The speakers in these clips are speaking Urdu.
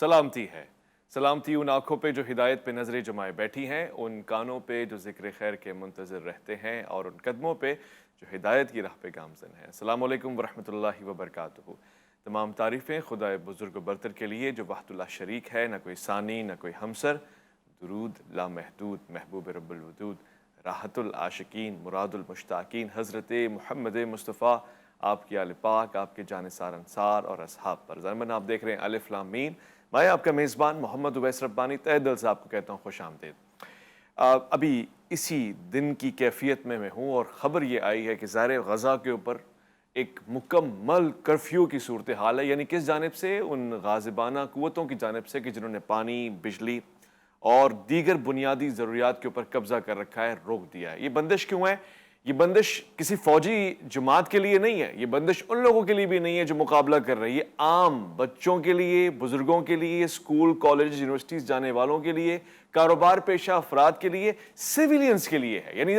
سلامتی ہے، سلامتی ان آنکھوں پہ جو ہدایت پہ نظریں جمائے بیٹھی ہیں، ان کانوں پہ جو ذکر خیر کے منتظر رہتے ہیں، اور ان قدموں پہ جو ہدایت کی راہ پہ گامزن ہیں۔ السلام علیکم ورحمۃ اللہ وبرکاتہ۔ تمام تعریفیں خدائے بزرگ و برتر کے لیے جو وحدہ لا شریک ہے، نہ کوئی ثانی نہ کوئی ہمسر۔ درود لامحدود محبوب رب الودود، راحت العاشقین مراد المشتاقین حضرت محمد مصطفیٰ، آپ کی آل پاک، آپ کے جانثار انصار اور اصحاب پر۔ ضمن آپ دیکھ رہے ہیں الف لام میم۔ میں آپ کا میزبان محمد اویس ربانی تہہ دل سے آپ کو کہتا ہوں خوش آمدید۔ ابھی اسی دن کی کیفیت میں ہوں، اور خبر یہ آئی ہے کہ زیر غزہ کے اوپر ایک مکمل کرفیو کی صورتحال ہے، یعنی کس جانب سے؟ ان غاضبانہ قوتوں کی جانب سے کہ جنہوں نے پانی، بجلی اور دیگر بنیادی ضروریات کے اوپر قبضہ کر رکھا ہے، روک دیا ہے۔ یہ بندش کیوں ہے؟ یہ بندش کسی فوجی جماعت کے لیے نہیں ہے، یہ بندش ان لوگوں کے لیے بھی نہیں ہے جو مقابلہ کر رہی ہے، عام بچوں کے لیے، بزرگوں کے لیے، اسکول، کالج، یونیورسٹیز جانے والوں کے لیے، کاروبار پیشہ افراد کے لیے، سیویلینز کے لیے ہے۔ یعنی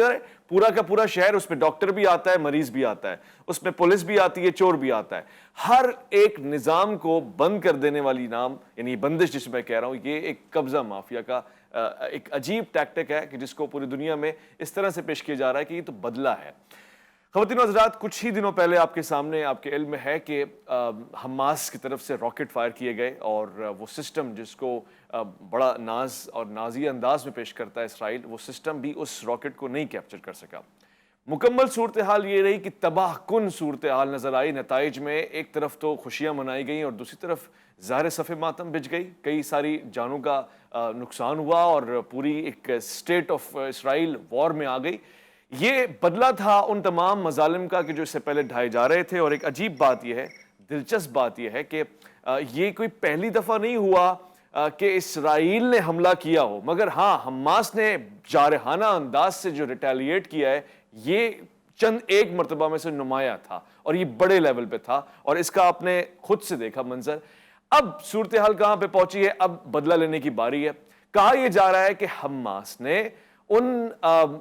پورا کا پورا شہر، اس میں ڈاکٹر بھی آتا ہے، مریض بھی آتا ہے، اس میں پولیس بھی آتی ہے، چور بھی آتا ہے۔ ہر ایک نظام کو بند کر دینے والی نام، یعنی بندش جس میں کہہ رہا ہوں، یہ ایک قبضہ مافیا کا ایک عجیب ٹیکٹک ہے کہ جس کو پوری دنیا میں اس طرح سے پیش کیا جا رہا ہے کہ یہ تو بدلہ ہے۔ خواتین و حضرات، کچھ ہی دنوں پہلے آپ کے سامنے، آپ کے علم میں ہے کہ حماس کی طرف سے راکٹ فائر کیے گئے، اور وہ سسٹم جس کو بڑا ناز اور نازی انداز میں پیش کرتا ہے اسرائیل، وہ سسٹم بھی اس راکٹ کو نہیں کیپچر کر سکا۔ مکمل صورتحال یہ رہی کہ تباہ کن صورتحال نظر آئی۔ نتائج میں ایک طرف تو خوشیاں منائی گئیں اور دوسری طرف ظاہر صف ماتم بچ گئی، کئی ساری جانوں کا نقصان ہوا، اور پوری ایک اسٹیٹ آف اسرائیل وار میں آ گئی۔ یہ بدلہ تھا ان تمام مظالم کا کہ جو اس سے پہلے ڈھائے جا رہے تھے۔ اور ایک عجیب بات یہ ہے، دلچسپ بات یہ ہے کہ یہ کوئی پہلی دفعہ نہیں ہوا کہ اسرائیل نے حملہ کیا ہو، مگر ہاں، حماس نے جارحانہ انداز سے جو ریٹیلیٹ کیا ہے، یہ چند ایک مرتبہ میں سے نمایاں تھا، اور یہ بڑے لیول پہ تھا، اور اس کا آپ نے خود سے دیکھا منظر۔ اب صورتحال کہاں پہ پہنچی ہے؟ اب بدلہ لینے کی باری ہے۔ کہا یہ جا رہا ہے کہ حماس نے ان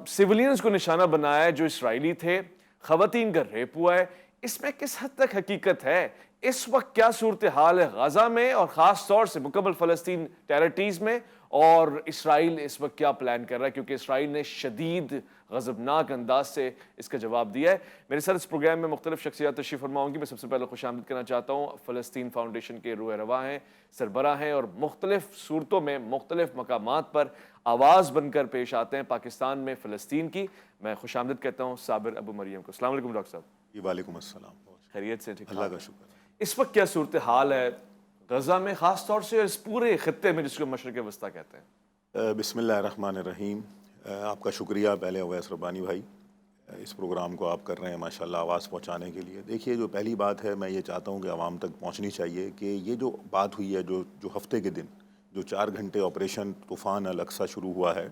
سیولینز کو نشانہ بنایا ہے جو اسرائیلی تھے، خواتین کا ریپ ہوا ہے۔ اس میں کس حد تک حقیقت ہے؟ اس وقت کیا صورتحال ہے غزہ میں، اور خاص طور سے مکمل فلسطین ٹیریٹریز میں، اور اسرائیل اس وقت کیا پلان کر رہا ہے؟ کیونکہ اسرائیل نے شدید غضبناک انداز سے اس کا جواب دیا ہے۔ میرے ساتھ اس پروگرام میں مختلف شخصیات تشریف فرما ہوں گی۔ میں سب سے پہلے خوش آمدید کرنا چاہتا ہوں فلسطین فاؤنڈیشن کے روح رواں ہیں، سربراہ ہیں، اور مختلف صورتوں میں مختلف مقامات پر آواز بن کر پیش آتے ہیں پاکستان میں فلسطین کی۔ میں خوش آمدید کہتا ہوں صابر ابو مریم کو۔ السلام علیکم ڈاکٹر صاحب۔ جی وعلیکم السلام۔ خیریت سے؟ ٹھیک اللہ کا شکر۔ اس وقت کیا صورتحال ہے غزہ میں، خاص طور سے اس پورے خطے میں جس کو مشرق وسطیٰ کہتے ہیں؟ بسم اللہ الرحمن الرحیم۔ آپ کا شکریہ پہلے اویس ربانی بھائی، اس پروگرام کو آپ کر رہے ہیں ماشاءاللہ آواز پہنچانے کے لیے۔ دیکھیے، جو پہلی بات ہے، میں یہ چاہتا ہوں کہ عوام تک پہنچنی چاہیے کہ یہ جو بات ہوئی ہے، جو ہفتے کے دن جو 4 گھنٹے آپریشن طوفان الاقصی شروع ہوا ہے،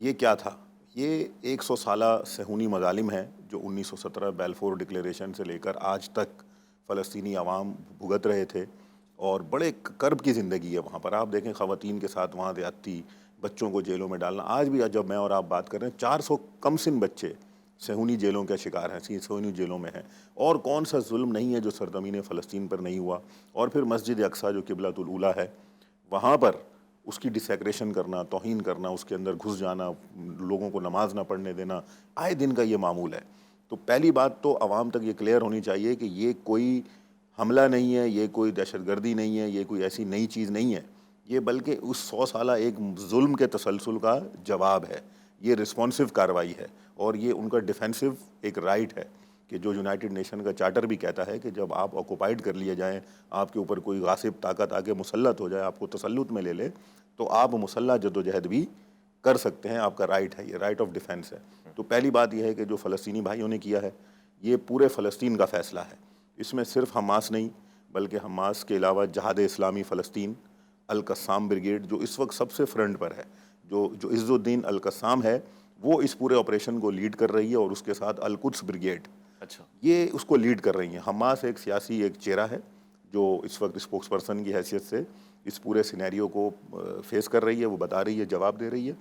یہ کیا تھا؟ یہ 100 سالہ صہیونی مظالم ہیں جو 1917 بیلفور ڈکلیریشن سے لے کر آج تک فلسطینی عوام بھگت رہے تھے، اور بڑے کرب کی زندگی ہے وہاں پر۔ آپ دیکھیں خواتین کے ساتھ وہاں زیادتی، بچوں کو جیلوں میں ڈالنا۔ آج بھی جب میں اور آپ بات کر رہے ہیں، 400 کم سن بچے صہیونی جیلوں کے شکار ہیں، صہیونی جیلوں میں ہیں۔ اور کون سا ظلم نہیں ہے جو سرزمین فلسطین پر نہیں ہوا؟ اور پھر مسجد اقصیٰ جو قبلۃ الاولیٰ ہے، وہاں پر اس کی ڈسیکریشن کرنا، توہین کرنا، اس کے اندر گھس جانا، لوگوں کو نماز نہ پڑھنے دینا، آئے دن کا یہ معمول ہے۔ تو پہلی بات تو عوام تک یہ کلیئر ہونی چاہیے کہ یہ کوئی حملہ نہیں ہے، یہ کوئی دہشت گردی نہیں ہے، یہ کوئی ایسی نئی چیز نہیں ہے، یہ بلکہ اس 100 سالہ ایک ظلم کے تسلسل کا جواب ہے۔ یہ رسپانسو کارروائی ہے، اور یہ ان کا ڈیفینسو ایک رائٹ ہے کہ جو یونائٹڈ نیشن کا چارٹر بھی کہتا ہے کہ جب آپ آکوپائڈ کر لیے جائیں، آپ کے اوپر کوئی غاصب طاقت آگے مسلط ہو جائے، آپ کو تسلط میں لے لے، تو آپ مسلح جدوجہد بھی کر سکتے ہیں، آپ کا رائٹ ہے، یہ رائٹ آف ڈیفینس ہے۔ تو پہلی بات یہ ہے کہ جو فلسطینی بھائیوں نے کیا ہے، یہ پورے فلسطین کا فیصلہ ہے۔ اس میں صرف حماس نہیں، بلکہ حماس کے علاوہ جہاد اسلامی فلسطین، القسام بریگیڈ جو اس وقت سب سے فرنٹ پر ہے، جو عز الدین القسام ہے، وہ اس پورے آپریشن کو لیڈ کر رہی ہے، اور اس کے ساتھ القدس بریگیڈ، اچھا، یہ اس کو لیڈ کر رہی ہیں۔ حماس ایک سیاسی ایک چہرہ ہے جو اس وقت اسپوکس پرسن کی حیثیت سے اس پورے سینیریو کو فیس کر رہی ہے، وہ بتا رہی ہے، جواب دے رہی ہے،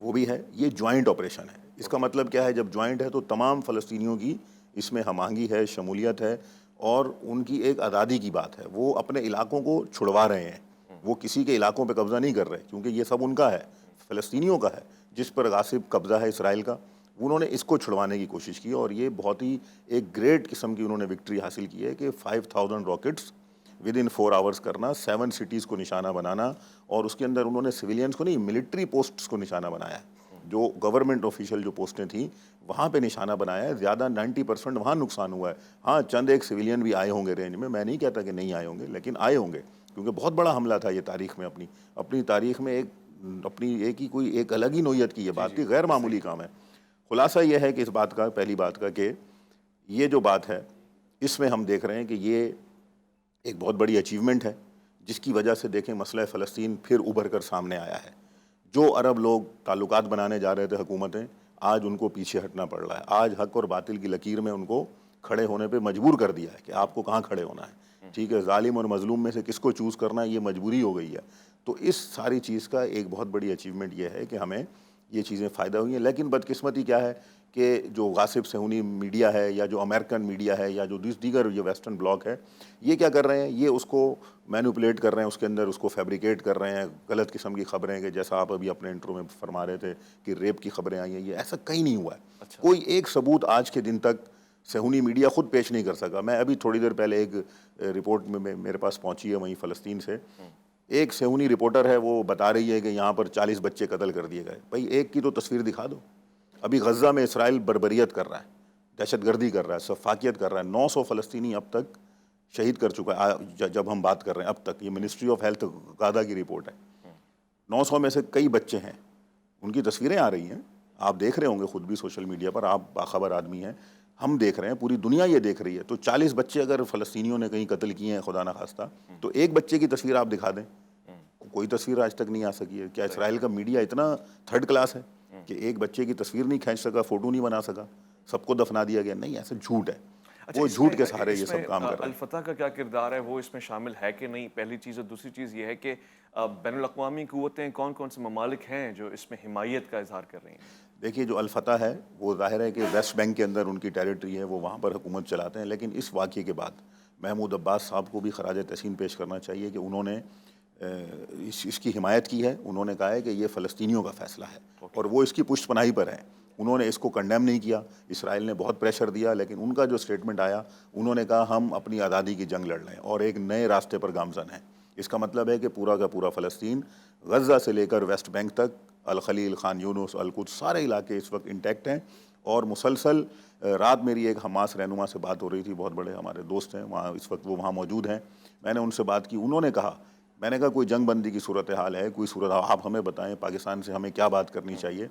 وہ بھی ہے۔ یہ جوائنٹ آپریشن ہے۔ اس کا مطلب کیا ہے؟ جب جوائنٹ ہے تو تمام فلسطینیوں کی اس میں ہم آہنگی ہے، شمولیت ہے، اور ان کی ایک آزادی کی بات ہے. وہ اپنے علاقوں کو چھڑوا رہے ہیں, وہ کسی کے علاقوں پہ قبضہ نہیں کر رہے, کیونکہ یہ سب ان کا ہے, فلسطینیوں کا ہے جس پر غاصب قبضہ ہے اسرائیل کا. انہوں نے اس کو چھڑوانے کی کوشش کی, اور یہ بہت ہی ایک گریٹ قسم کی انہوں نے وکٹری حاصل کی ہے کہ 5000 راکٹس ود ان 4 آورس کرنا, 7 سٹیز کو نشانہ بنانا, اور اس کے اندر انہوں نے سویلینز کو نہیں, ملٹری پوسٹس کو نشانہ بنایا ہے. جو گورنمنٹ آفیشیل جو پوسٹیں تھیں وہاں پہ نشانہ بنایا ہے. زیادہ 90% وہاں نقصان ہوا ہے. ہاں چند ایک سویلین بھی آئے ہوں گے رینج میں نہیں کہتا کہ نہیں آئے ہوں گے, لیکن آئے ہوں گے, کیونکہ بہت بڑا حملہ تھا یہ تاریخ میں, اپنی تاریخ میں ایک الگ ہی نوعیت کی یہ بات تھی, غیر معمولی کام ہے. خلاصہ یہ ہے کہ اس بات کا, پہلی بات کا, کہ یہ جو بات ہے اس میں ہم دیکھ رہے ہیں کہ یہ ایک بہت بڑی اچیومنٹ ہے, جس کی وجہ سے دیکھیں مسئلہ فلسطین پھر ابھر کر سامنے آیا ہے. جو عرب لوگ تعلقات بنانے جا رہے تھے حکومتیں, آج ان کو پیچھے ہٹنا پڑ رہا ہے. آج حق اور باطل کی لکیر میں ان کو کھڑے ہونے پہ مجبور کر دیا ہے کہ آپ کو کہاں کھڑے ہونا ہے. ٹھیک ہے, ظالم اور مظلوم میں سے کس کو چوز کرنا ہے, یہ مجبوری ہو گئی ہے. تو اس ساری چیز کا ایک بہت بڑی اچیومنٹ یہ ہے کہ ہمیں یہ چیزیں فائدہ ہوئی ہیں. لیکن بدقسمتی کیا ہے کہ جو غاصب صہیونی میڈیا ہے, یا جو امریکن میڈیا ہے, یا جو دیگر یہ ویسٹرن بلاک ہے, یہ کیا کر رہے ہیں, یہ اس کو مینوپولیٹ کر رہے ہیں, اس کے اندر اس کو فیبریکیٹ کر رہے ہیں, غلط قسم کی خبریں, کہ جیسا آپ ابھی اپنے انٹرو میں فرما رہے تھے کہ ریپ کی خبریں آئی ہیں. یہ ایسا کہیں نہیں ہوا ہے. کوئی ایک ثبوت آج کے دن تک صہیونی میڈیا خود پیش نہیں کر سکا. میں ابھی تھوڑی دیر پہلے ایک رپورٹ میں میرے پاس پہنچی ہے وہیں فلسطین سے, ایک صہیونی رپورٹر ہے, وہ بتا رہی ہے کہ یہاں پر 40 بچے قتل کر دیے گئے. بھائی ایک کی تو تصویر دکھا دو. ابھی غزہ میں اسرائیل بربریت کر رہا ہے, دہشت گردی کر رہا ہے, سفاکیت کر رہا ہے. 900 فلسطینی اب تک شہید کر چکا ہے جب ہم بات کر رہے ہیں اب تک. یہ منسٹری آف ہیلتھ غزہ کی رپورٹ ہے. 900 میں سے کئی بچے ہیں, ان کی تصویریں آ رہی ہیں, آپ دیکھ رہے ہوں گے خود بھی سوشل میڈیا پر, آپ باخبر آدمی ہیں, ہم دیکھ رہے ہیں, پوری دنیا یہ دیکھ رہی ہے. تو 40 بچے اگر فلسطینیوں نے کہیں قتل کیے ہیں خدا نخواستہ, تو ایک بچے کی تصویر آپ دکھا دیں, کوئی تصویر آج تک نہیں آ سکی ہے. کیا اسرائیل کا میڈیا اتنا تھرڈ کلاس ہے کہ ایک بچے کی تصویر نہیں کھینچ سکا, فوٹو نہیں بنا سکا, سب کو دفنا دیا گیا؟ نہیں, ایسا جھوٹ ہے. وہ جھوٹ کے سہارے یہ سب کام کر رہے ہیں. الفتح کا کیا کردار ہے, وہ اس میں شامل ہے کہ نہیں, پہلی چیز. اور دوسری چیز یہ ہے کہ بین الاقوامی قوتیں کون کون سے ممالک ہیں جو اس میں حمایت کا اظہار کر رہی ہیں؟ دیکھیے, جو الفتح ہے وہ ظاہر ہے کہ ویسٹ بینک کے اندر ان کی ٹیریٹری ہے, وہ وہاں پر حکومت چلاتے ہیں. لیکن اس واقعے کے بعد محمود عباس صاحب کو بھی خراج تحسین پیش کرنا چاہیے کہ انہوں نے اس کی حمایت کی ہے. انہوں نے کہا ہے کہ یہ فلسطینیوں کا فیصلہ ہے, اور وہ اس کی پشت پناہی پر ہیں. انہوں نے اس کو کنڈیم نہیں کیا. اسرائیل نے بہت پریشر دیا, لیکن ان کا جو اسٹیٹمنٹ آیا, انہوں نے کہا ہم اپنی آزادی کی جنگ لڑ رہے ہیں اور ایک نئے راستے پر گامزن ہیں. اس کا مطلب ہے کہ پورا کا پورا فلسطین, غزہ سے لے کر ویسٹ بینک تک, الخلیل, خان یونس, القدس, سارے علاقے اس وقت انٹیکٹ ہیں. اور مسلسل رات میری ایک حماس رہنما سے بات ہو رہی تھی, بہت بڑے ہمارے دوست ہیں وہاں, اس وقت وہ وہاں موجود ہیں. میں نے ان سے بات کی, انہوں نے کہا, میں نے کہا کوئی جنگ بندی کی صورتحال ہے, کوئی صورت آپ ہمیں بتائیں پاکستان سے ہمیں کیا بات کرنی چاہیے.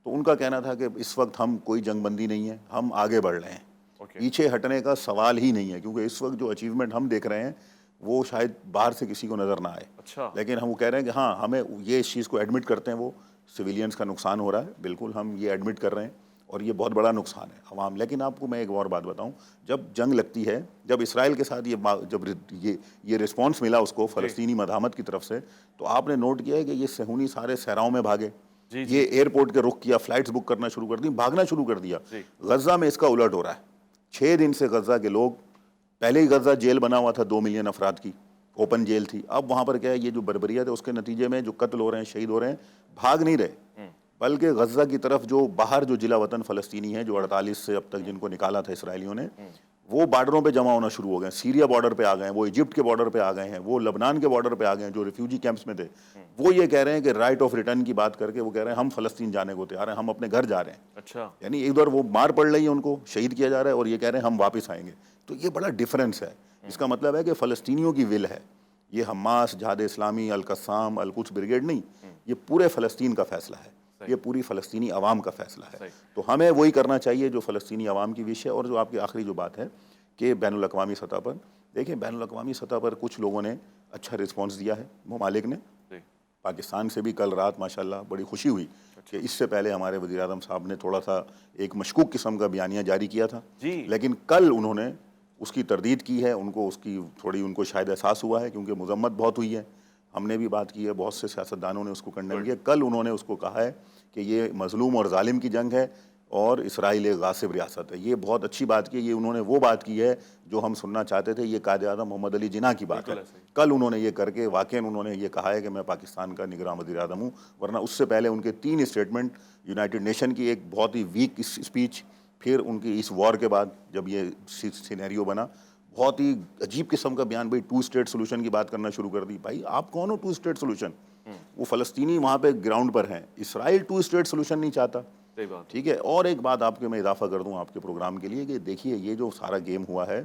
تو ان کا کہنا تھا کہ اس وقت ہم کوئی جنگ بندی نہیں ہے, ہم آگے بڑھ رہے ہیں, پیچھے ہٹنے کا سوال ہی نہیں ہے. کیونکہ اس وقت جو اچیومنٹ ہم دیکھ رہے ہیں وہ شاید باہر سے کسی کو نظر نہ آئے, لیکن ہم وہ کہہ رہے ہیں کہ ہاں ہمیں یہ اس چیز کو ایڈمٹ کرتے ہیں, وہ سویلینز کا نقصان ہو رہا ہے, بالکل ہم یہ ایڈمٹ کر رہے ہیں, اور یہ بہت بڑا نقصان ہے عوام. لیکن آپ کو میں ایک اور بات بتاؤں, جب جنگ لگتی ہے, جب اسرائیل کے ساتھ جب یہ رسپانس ملا اس کو فلسطینی مداحمت کی طرف سے, تو آپ نے نوٹ کیا ہے کہ یہ صہیونی سارے صحراؤں میں بھاگے, یہ ایئرپورٹ کے رخ کیا, فلائٹس بک کرنا شروع کر دی, بھاگنا شروع کر دیا. غزہ میں اس کا الٹ ہو رہا ہے. 6 دن سے غزہ کے لوگ, پہلے ہی غزہ جیل بنا ہوا تھا 2 ملین افراد کی, اوپن جیل تھی. اب وہاں پر کیا ہے, یہ جو بربریت ہے اس کے نتیجے میں جو قتل ہو رہے ہیں, شہید ہو رہے ہیں, بھاگ نہیں رہے, بلکہ غزہ کی طرف جو باہر جو جلا وطن فلسطینی ہیں, جو 48 سے اب تک جن کو نکالا تھا اسرائیلیوں نے, وہ بارڈروں پہ جمع ہونا شروع ہو گئے ہیں. سیریا بارڈر پہ آ گئے ہیں, وہ ایجپٹ کے بارڈر پہ آ گئے ہیں, وہ لبنان کے بارڈر پہ آ گئے ہیں جو ریفیوجی کیمپس میں تھے. وہ یہ کہہ رہے ہیں کہ رائٹ آف ریٹرن کی بات کر کے وہ کہہ رہے ہیں ہم فلسطین جانے کو تیار ہیں, ہم اپنے گھر جا رہے ہیں. اچھا, یعنی ادھر وہ مار پڑ رہی ہے, ان کو شہید کیا جا رہا ہے, اور یہ کہہ رہے ہیں ہم واپس آئیں گے. تو یہ بڑا ڈفرینس ہے. اس کا مطلب ہے کہ فلسطینیوں کی ول ہے, یہ حماس, جہاد اسلامی, القسام, القدس بریگیڈ نہیں, یہ پورے فلسطین کا فیصلہ ہے, یہ پوری فلسطینی عوام کا فیصلہ ہے. تو ہمیں وہی کرنا چاہیے جو فلسطینی عوام کی وش ہے. اور جو آپ کی آخری جو بات ہے کہ بین الاقوامی سطح پر, دیکھیں بین الاقوامی سطح پر کچھ لوگوں نے اچھا رسپانس دیا ہے, ممالک نے. پاکستان سے بھی کل رات ماشاءاللہ بڑی خوشی ہوئی کہ اس سے پہلے ہمارے وزیر اعظم صاحب نے تھوڑا سا ایک مشکوک قسم کا بیانیہ جاری کیا تھا, لیکن کل انہوں نے اس کی تردید کی ہے. ان کو اس کی تھوڑی ان کو شاید احساس ہوا ہے, کیونکہ مذمت بہت ہوئی ہے, ہم نے بھی بات کی ہے, بہت سے سیاستدانوں نے اس کو کنڈیم کیا. کل انہوں نے اس کو کہا ہے کہ یہ مظلوم اور ظالم کی جنگ ہے, اور اسرائیل ایک غاصب ریاست ہے. یہ بہت اچھی بات کی. یہ انہوں نے وہ بات کی ہے جو ہم سننا چاہتے تھے. یہ قائد اعظم محمد علی جناح کی بات ہے. کل انہوں نے یہ کر کے واقعاً انہوں نے یہ کہا ہے کہ میں پاکستان کا نگراں وزیر اعظم ہوں. ورنہ اس سے پہلے ان کے 3 اسٹیٹمنٹ, یونائٹڈ نیشن کی ایک بہت ہی ویک اسپیچ, پھر ان کی اس وار کے بعد جب یہ سینیریو بنا, بہت ہی عجیب قسم کا بیان. بھائی 2 اسٹیٹ سولوشن کی بات کرنا شروع کر دی. بھائی آپ کون ہو 2 اسٹیٹ سولوشن؟ وہ فلسطینی وہاں پہ گراؤنڈ پر ہیں. اسرائیل 2 اسٹیٹ سولوشن نہیں چاہتا. ٹھیک ہے. اور ایک بات آپ کے میں اضافہ کر دوں آپ کے پروگرام کے لیے کہ دیکھیے یہ جو سارا گیم ہوا ہے,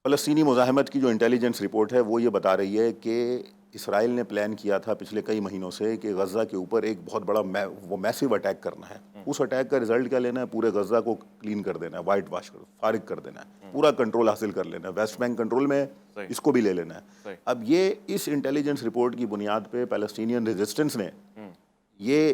فلسطینی مزاحمت کی جو انٹیلیجنس رپورٹ ہے وہ یہ بتا رہی ہے کہ اسرائیل نے پلان کیا تھا پچھلے کئی مہینوں سے کہ غزہ کے اوپر ایک بہت بڑا وہ میسیو اٹیک کرنا ہے. اس اٹیک کا رزلٹ کیا لینا ہے؟ پورے غزہ کو کلین کر دینا ہے, وائٹ واش فارغ کر دینا ہے, پورا کنٹرول حاصل کر لینا ہے. ویسٹ بینک کنٹرول میں ہے, اس کو بھی لے لینا ہے. اب یہ اس انٹیلیجنس رپورٹ کی بنیاد پہ پیلسٹینین ریزسٹنس نے یہ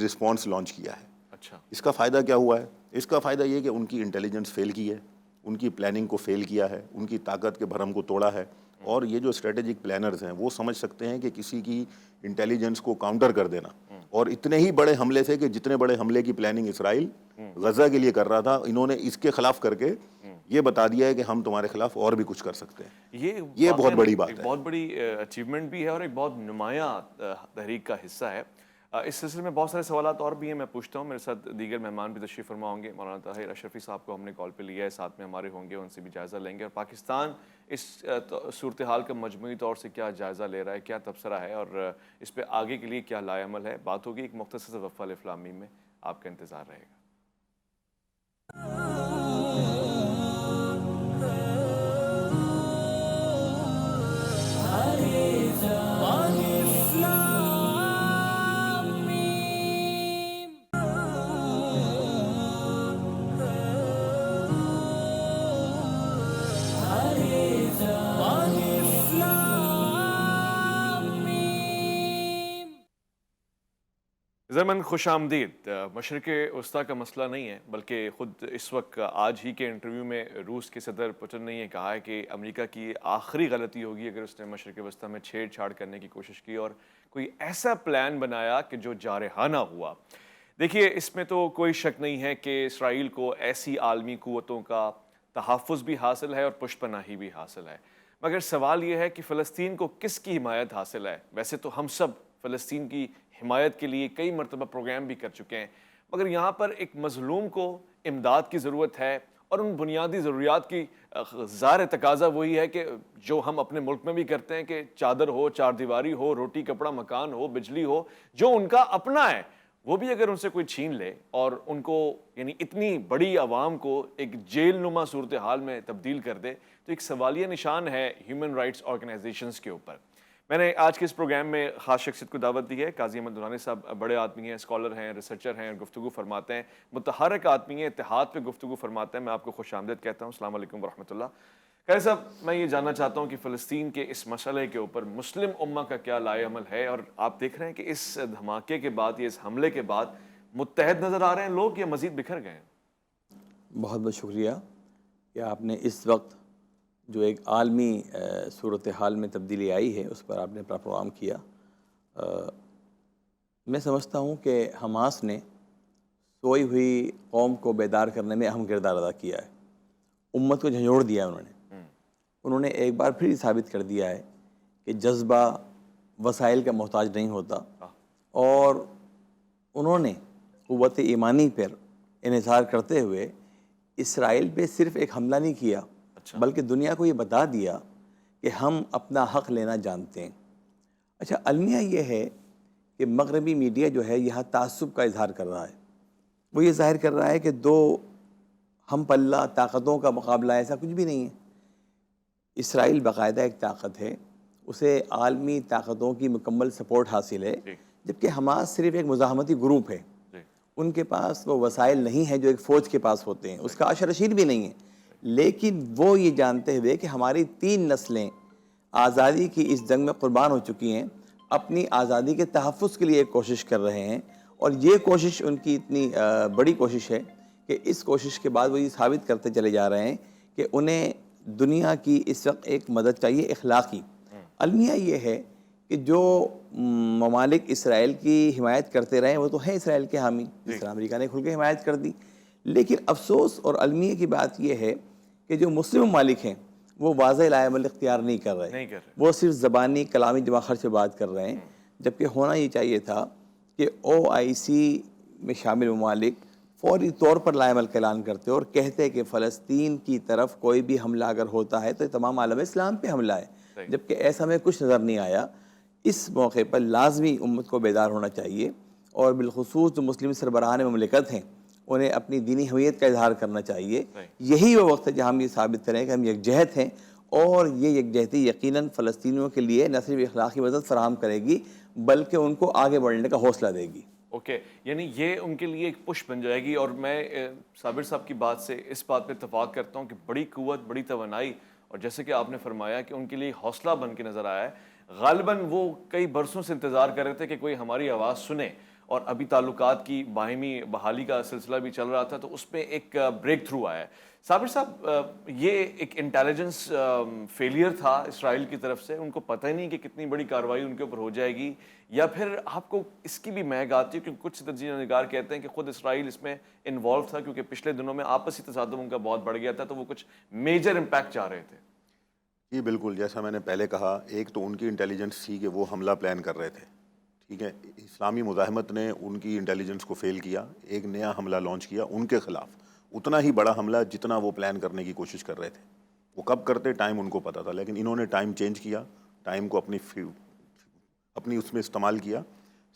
رسپانس لانچ کیا ہے. اچھا, اس کا فائدہ کیا ہوا ہے؟ اس کا فائدہ یہ کہ ان کی انٹیلیجنس فیل کی ہے, ان کی پلاننگ کو فیل کیا ہے, ان کی طاقت کے بھرم کو توڑا ہے. اور یہ جو اسٹریٹجک پلانرز ہیں وہ سمجھ سکتے ہیں کہ کسی کی انٹیلیجنس کو کاؤنٹر کر دینا, اور اتنے ہی بڑے حملے سے کہ جتنے بڑے حملے کی پلاننگ اسرائیل غزہ کے لیے کر رہا تھا, انہوں نے اس کے خلاف کر کے یہ بتا دیا ہے کہ ہم تمہارے خلاف اور بھی کچھ کر سکتے ہیں. یہ بہت بڑی بات ہے, بہت بڑی اچیومنٹ بھی ہے اور ایک بہت نمایاں تحریک کا حصہ ہے. اس سلسلے میں بہت سارے سوالات اور بھی ہیں, میں پوچھتا ہوں. میرے ساتھ دیگر مہمان بھی تشریف فرما ہوں گے. مولانا طاہر اشرفی صاحب کو ہم نے کال پہ لیا ہے, ساتھ میں ہمارے ہوں گے, ان سے بھی جائزہ لیں گے. اور پاکستان اس صورتحال کا مجموعی طور سے کیا جائزہ لے رہا ہے, کیا تبصرہ ہے, اور اس پہ آگے کے لیے کیا لائے عمل ہے, بات ہوگی. ایک مختصر سے وقفہ الافلامی میں آپ کا انتظار رہے گا. زمن خوش آمدید. مشرق وسطیٰ کا مسئلہ نہیں ہے, بلکہ خود اس وقت آج ہی کے انٹرویو میں روس کے صدر پوتن نے یہ کہا ہے کہ امریکہ کی آخری غلطی ہوگی اگر اس نے مشرق وسطیٰ میں چھیڑ چھاڑ کرنے کی کوشش کی اور کوئی ایسا پلان بنایا کہ جو جارحانہ ہوا. دیکھیے, اس میں تو کوئی شک نہیں ہے کہ اسرائیل کو ایسی عالمی قوتوں کا تحفظ بھی حاصل ہے اور پشت پناہی بھی حاصل ہے. مگر سوال یہ ہے کہ فلسطین کو کس کی حمایت حاصل ہے؟ ویسے تو ہم سب فلسطین کی حمایت کے لیے کئی مرتبہ پروگرام بھی کر چکے ہیں, مگر یہاں پر ایک مظلوم کو امداد کی ضرورت ہے, اور ان بنیادی ضروریات کی ظاہر تقاضا وہی ہے کہ جو ہم اپنے ملک میں بھی کرتے ہیں کہ چادر ہو, چار دیواری ہو, روٹی کپڑا مکان ہو, بجلی ہو, جو ان کا اپنا ہے وہ بھی اگر ان سے کوئی چھین لے اور ان کو یعنی اتنی بڑی عوام کو ایک جیل نما صورتحال میں تبدیل کر دے, تو ایک سوالیہ نشان ہے ہیومن رائٹس آرگنائزیشنز کے اوپر. میں نے آج کے اس پروگرام میں خاص شخصیت کو دعوت دی ہے. قاضی احمد درانی صاحب بڑے آدمی ہیں, اسکالر ہیں, ریسرچر ہیں, گفتگو فرماتے ہیں, متحرک آدمی ہیں, اتحاد پہ گفتگو فرماتے ہیں. میں آپ کو خوش آمدید کہتا ہوں. السلام علیکم ورحمۃ اللہ. قاضی صاحب, میں یہ جاننا چاہتا ہوں کہ فلسطین کے اس مسئلے کے اوپر مسلم امہ کا کیا لائے عمل ہے, اور آپ دیکھ رہے ہیں کہ اس دھماکے کے بعد یا اس حملے کے بعد متحد نظر آ رہے ہیں لوگ یا مزید بکھر گئے ہیں؟ بہت بہت شکریہ کہ آپ نے اس وقت جو ایک عالمی صورتحال میں تبدیلی آئی ہے اس پر آپ نے اپنا پروگرام کیا. میں سمجھتا ہوں کہ حماس نے سوئی ہوئی قوم کو بیدار کرنے میں اہم کردار ادا کیا ہے. امت کو جھنجھوڑ دیا انہوں نے ایک بار پھر ثابت کر دیا ہے کہ جذبہ وسائل کا محتاج نہیں ہوتا, اور انہوں نے قوت ایمانی پر انحصار کرتے ہوئے اسرائیل پہ صرف ایک حملہ نہیں کیا, بلکہ دنیا کو یہ بتا دیا کہ ہم اپنا حق لینا جانتے ہیں. اچھا, المیہ یہ ہے کہ مغربی میڈیا جو ہے یہاں تعصب کا اظہار کر رہا ہے. وہ یہ ظاہر کر رہا ہے کہ دو ہم پلہ طاقتوں کا مقابلہ, ایسا کچھ بھی نہیں ہے. اسرائیل باقاعدہ ایک طاقت ہے, اسے عالمی طاقتوں کی مکمل سپورٹ حاصل ہے, جبکہ حماس صرف ایک مزاحمتی گروپ ہے. ان کے پاس وہ وسائل نہیں ہیں جو ایک فوج کے پاس ہوتے ہیں, اس کا عشر رشید بھی نہیں ہے. لیکن وہ یہ جانتے ہوئے کہ ہماری 3 نسلیں آزادی کی اس جنگ میں قربان ہو چکی ہیں, اپنی آزادی کے تحفظ کے لیے ایک کوشش کر رہے ہیں, اور یہ کوشش ان کی اتنی بڑی کوشش ہے کہ اس کوشش کے بعد وہ یہ ثابت کرتے چلے جا رہے ہیں کہ انہیں دنیا کی اس وقت ایک مدد چاہیے اخلاقی. المیہ یہ ہے کہ جو ممالک اسرائیل کی حمایت کرتے رہے وہ تو ہیں اسرائیل کے حامی، جس طرح امریکہ نے کھل کے حمایت کر دی. لیکن افسوس اور المیہ کی بات یہ ہے کہ جو مسلم ممالک ہیں وہ واضح لائے عمل اختیار نہیں کر رہے. وہ صرف زبانی کلامی جمع خرچ سے بات کر رہے ہیں، جبکہ ہونا یہ چاہیے تھا کہ OIC میں شامل ممالک فوری طور پر لائے عمل کا اعلان کرتے اور کہتے کہ فلسطین کی طرف کوئی بھی حملہ اگر ہوتا ہے تو یہ تمام عالم اسلام پہ حملہ ہے، جبکہ ایسا میں کچھ نظر نہیں آیا. اس موقع پر لازمی امت کو بیدار ہونا چاہیے، اور بالخصوص جو مسلم سربراہان مملکت ہیں انہیں اپنی دینی ہویت کا اظہار کرنا چاہیے. یہی وہ وقت ہے جہاں ہم یہ ثابت کریں کہ ہم یکجہت ہیں، اور یہ یکجہتی یقیناً فلسطینیوں کے لیے نہ صرف اخلاقی مدد فراہم کرے گی بلکہ ان کو آگے بڑھنے کا حوصلہ دے گی. اوکے، یعنی یہ ان کے لیے ایک پش بن جائے گی. اور میں صابر صاحب کی بات سے اس بات پہ اتفاق کرتا ہوں کہ بڑی قوت، بڑی توانائی، اور جیسے کہ آپ نے فرمایا کہ ان کے لیے حوصلہ بن کے نظر آیا ہے. غالباً وہ کئی برسوں سے انتظار کر رہے تھے کہ کوئی ہماری آواز سنے، اور ابھی تعلقات کی باہمی بحالی کا سلسلہ بھی چل رہا تھا تو اس پہ ایک بریک تھرو آیا ہے. صابر صاحب، یہ ایک انٹیلیجنس فیلئر تھا اسرائیل کی طرف سے، ان کو پتہ ہی نہیں کہ کتنی بڑی کارروائی ان کے اوپر ہو جائے گی، یا پھر آپ کو اس کی بھی مہک آتی ہے کہ کچھ تجزیہ نگار کہتے ہیں کہ خود اسرائیل اس میں انوالو تھا کیونکہ پچھلے دنوں میں آپسی تصادم ان کا بہت بڑھ گیا تھا تو وہ کچھ میجر امپیکٹ چاہ رہے تھے؟ جی بالکل، جیسا میں نے پہلے کہا، ایک تو ان کی انٹیلیجنس تھی کہ وہ حملہ پلان کر رہے تھے، ٹھیک ہے. اسلامی مزاحمت نے ان کی انٹیلیجنس کو فیل کیا، ایک نیا حملہ لانچ کیا ان کے خلاف، اتنا ہی بڑا حملہ جتنا وہ پلان کرنے کی کوشش کر رہے تھے. وہ کب کرتے ٹائم ان کو پتہ تھا، لیکن انہوں نے ٹائم چینج کیا، ٹائم کو اپنی اس میں استعمال کیا.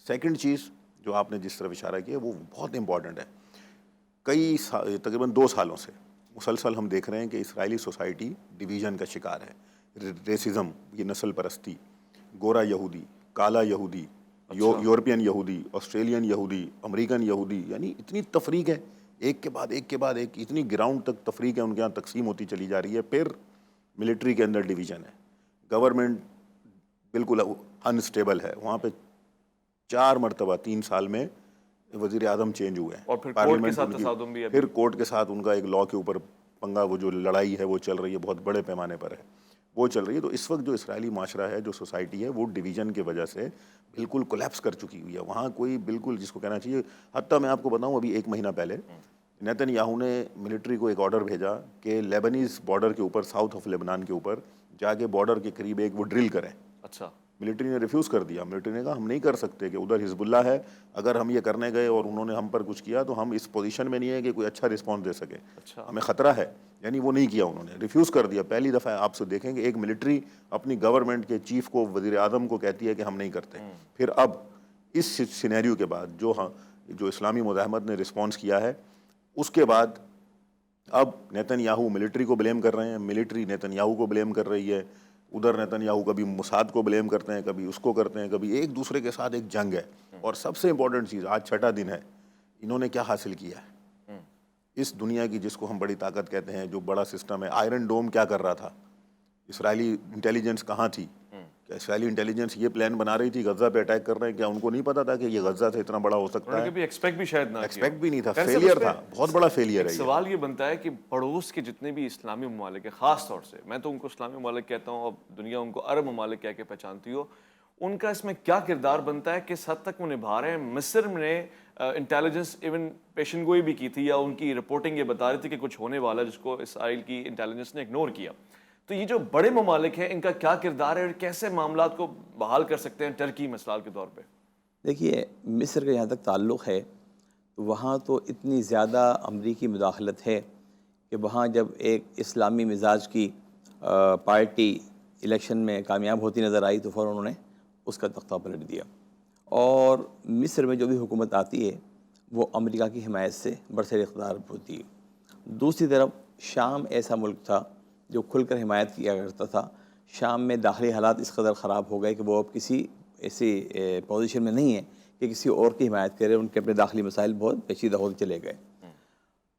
سیکنڈ چیز جو آپ نے جس طرف اشارہ کیا وہ بہت امپورٹنٹ ہے. تقریباً 2 سالوں سے مسلسل ہم دیکھ رہے ہیں کہ اسرائیلی سوسائٹی ڈویژن کا شکار ہے. ریسزم، یہ نسل پرستی، گورا یہودی، کالا یہودی، یورپین یہودی، آسٹریلین یہودی، امریکن یہودی، یعنی اتنی تفریق ہے، ایک کے بعد ایک کے بعد ایک، اتنی گراؤنڈ تک تفریق ہے ان کے یہاں، تقسیم ہوتی چلی جا رہی ہے. پھر ملٹری کے اندر ڈویژن ہے، گورنمنٹ بالکل انسٹیبل ہے وہاں پہ. 4 مرتبہ 3 سال میں وزیر اعظم چینج ہوئے ہیں، اور پھر کورٹ کے ساتھ تصادم بھی ہے. پھر کورٹ کے ساتھ ان کا ایک لاء کے اوپر پنگا، وہ جو لڑائی ہے وہ چل رہی ہے، بہت بڑے پیمانے پر ہے وہ چل رہی ہے. تو اس وقت جو اسرائیلی معاشرہ ہے، جو سوسائٹی ہے، وہ ڈویژن کی وجہ سے بالکل کولیپس کر چکی ہوئی ہے. وہاں کوئی بالکل جس کو کہنا چاہیے، حتیٰ میں آپ کو بتاؤں ابھی 1 مہینہ پہلے نیتن یاہو نے ملٹری کو ایک آرڈر بھیجا کہ لیبنیز بارڈر کے اوپر، ساؤتھ آف لیبنان کے اوپر جا کے بارڈر کے قریب ایک وہ ڈرل کریں. اچھا، ملٹری نے ریفیوز کر دیا. ملٹری نے کہا ہم نہیں کر سکتے، کہ ادھر حزب اللہ ہے، اگر ہم یہ کرنے گئے اور انہوں نے ہم پر کچھ کیا تو ہم اس پوزیشن میں نہیں ہے کہ کوئی اچھا رسپانس دے سکے، ہمیں خطرہ ہے. یعنی وہ نہیں کیا، انہوں نے ریفیوز کر دیا. پہلی دفعہ آپ سے دیکھیں کہ ایک ملٹری اپنی گورنمنٹ کے چیف کو، وزیر اعظم کو کہتی ہے کہ ہم نہیں کرتے. پھر اب اس سینیریو کے بعد جو اسلامی مزاحمت نے رسپانس کیا ہے، اس کے بعد اب نیتن یاہو ملٹری کو بلیم کر رہے ہیں، ملٹری نیتن یاہو کو بلیم کر رہی ہے. ادھر نیتن یاہو کبھی موساد کو بلیم کرتے ہیں، کبھی اس کو کرتے ہیں، کبھی ایک دوسرے کے ساتھ ایک جنگ ہے. اور سب سے امپورٹنٹ چیز، آج 6واں دن ہے، انہوں نے کیا حاصل کیا ہے اس دنیا کی جس کو ہم بڑی طاقت کہتے ہیں، جو بڑا سسٹم ہے. آئرن ڈوم کیا کر رہا تھا؟ اسرائیلی انٹیلیجنس کہاں تھی؟ کیا اسرائیلی انٹیلیجنس یہ پلان بنا رہی تھی غزہ پہ اٹیک کر رہے ہیں؟ کیا ان کو نہیں پتا تھا کہ یہ غزہ سے اتنا بڑا ہو سکتا ہے؟ ایکسپیکٹ بھی شاید نہ، ایکسپیکٹ بھی نہیں تھا. فیلئر تھا، بہت بڑا فیلئر ہے. سوال یہ بنتا ہے کہ پڑوس کے جتنے بھی اسلامی ممالک ہیں، خاص طور سے میں تو ان کو اسلامی ممالک کہتا ہوں، اب دنیا ان کو عرب ممالک کہہ کے پہچانتی ہو، ان کا اس میں کیا کردار بنتا ہے، کس حد تک وہ نبھا رہے ہیں؟ مصر نے انٹیلیجنس ایون پیشن گوئی بھی کی تھی، یا ان کی رپورٹنگ یہ بتا رہی تھی کہ کچھ ہونے والا، جس کو اسرائیل کی انٹیلیجنس نے اگنور کیا. تو یہ جو بڑے ممالک ہیں، ان کا کیا کردار ہے اور کیسے معاملات کو بحال کر سکتے ہیں ٹرکی مثال کے طور پہ؟ دیکھیے، مصر کا جہاں تک تعلق ہے تو وہاں تو اتنی زیادہ امریکی مداخلت ہے کہ وہاں جب ایک اسلامی مزاج کی پارٹی الیکشن میں کامیاب ہوتی نظر آئی تو فوراً انہوں نے اس کا تختہ پلٹ دیا. اور مصر میں جو بھی حکومت آتی ہے وہ امریکہ کی حمایت سے برسر اقتدار ہوتی ہے. دوسری طرف شام ایسا ملک تھا جو کھل کر حمایت کیا کرتا تھا. شام میں داخلی حالات اس قدر خراب ہو گئے کہ وہ اب کسی ایسی پوزیشن میں نہیں ہے کہ کسی اور کی حمایت کرے. ان کے اپنے داخلی مسائل بہت پیچیدہ ہوتے چلے گئے.